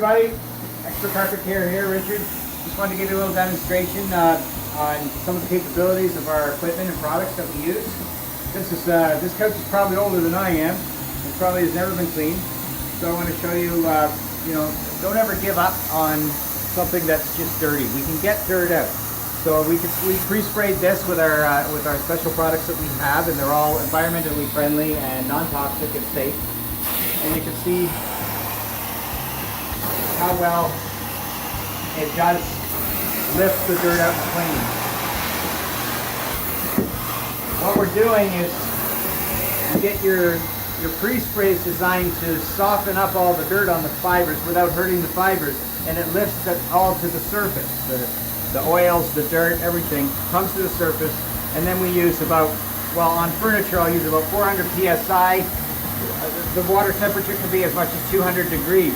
everybody, Extra Carpet Care here, Richard. Just wanted to give you a little demonstration on some of the capabilities of our equipment and products that we use. This couch is probably older than I am. It probably has never been cleaned. So I want to show you, don't ever give up on something that's just dirty. We can get dirt out. So we pre-sprayed this with our special products that we have, and they're all environmentally friendly and non-toxic and safe. And you can see how well it does lift the dirt out and clean. What we're doing is you get your pre-sprays designed to soften up all the dirt on the fibers without hurting the fibers, and it lifts it all to the surface. The oils, the dirt, everything comes to the surface, and then we use on furniture I'll use about 400 psi. The water temperature can be as much as 200 degrees.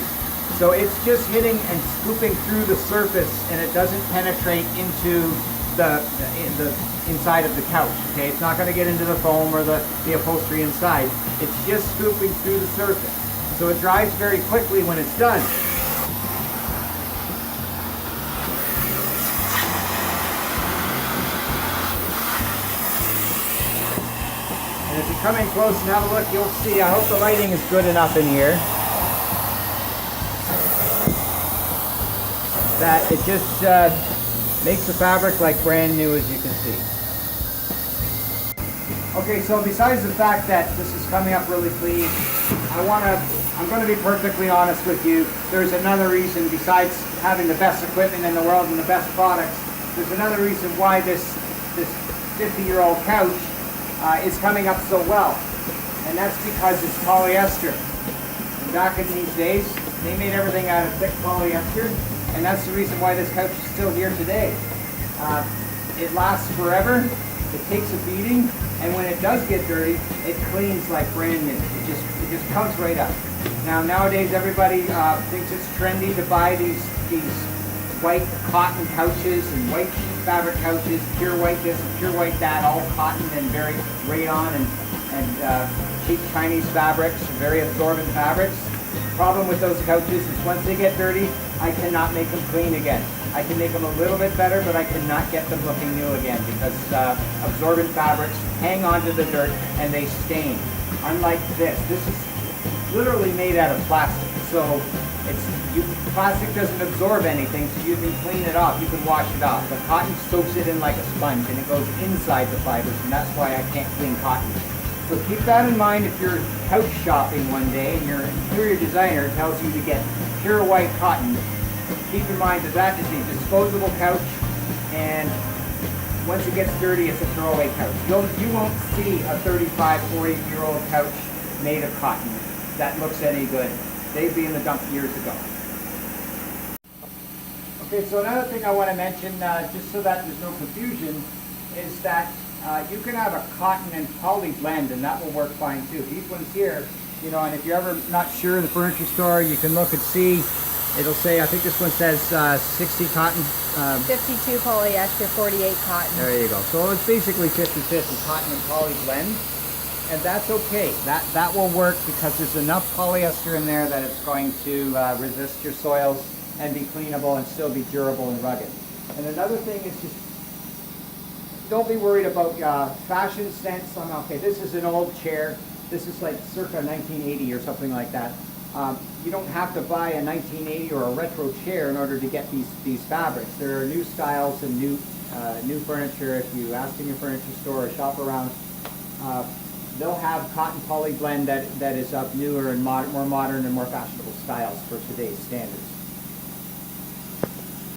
So it's just hitting and scooping through the surface, and it doesn't penetrate into the inside of the couch. Okay, it's not going to get into the foam or the upholstery inside. It's just scooping through the surface. So it dries very quickly when it's done. And if you come in close and have a look, you'll see, I hope the lighting is good enough in here, that it just makes the fabric like brand new, as you can see. Okay, so besides the fact that this is coming up really clean, I'm going to be perfectly honest with you. There's another reason, besides having the best equipment in the world and the best products, there's another reason why this 50-year-old couch is coming up so well. And that's because it's polyester. And back in these days, they made everything out of thick polyester, and that's the reason why this couch is still here today. It lasts forever, it takes a beating, and when it does get dirty, it cleans like brand new. It just comes right up. Now nowadays everybody thinks it's trendy to buy these white cotton couches and white sheet fabric couches, pure white this and pure white that, all cotton and very rayon and cheap Chinese fabrics, very absorbent fabrics. The problem with those couches is once they get dirty, I cannot make them clean again. I can make them a little bit better, but I cannot get them looking new again because absorbent fabrics hang onto the dirt and they stain. Unlike this is literally made out of plastic. So plastic doesn't absorb anything, so you can clean it off, you can wash it off. The cotton soaks it in like a sponge and it goes inside the fibers, and that's why I can't clean cotton. So keep that in mind if you're couch shopping one day and your interior designer tells you to get pure white cotton. Keep in mind that is a disposable couch, and once it gets dirty, it's a throwaway couch. You won't see a 35, 40-year-old couch made of cotton that looks any good. They'd be in the dump years ago. Okay, so another thing I want to mention, just so that there's no confusion, is that you can have a cotton and poly blend, and that will work fine too. These ones here, and if you're ever not sure in the furniture store, you can look and see. It'll say, I think this one says 60 cotton. 52 polyester, 48 cotton. There you go. So it's basically 50-50 cotton and poly blend. And that's okay. That will work because there's enough polyester in there that it's going to resist your soils and be cleanable and still be durable and rugged. And another thing is just don't be worried about fashion sense. Okay, this is an old chair. This is like circa 1980 or something like that. You don't have to buy a 1980 or a retro chair in order to get these fabrics. There are new styles and new furniture. If you ask in your furniture store or shop around, they'll have cotton poly blend that is of newer and more modern and more fashionable styles for today's standards.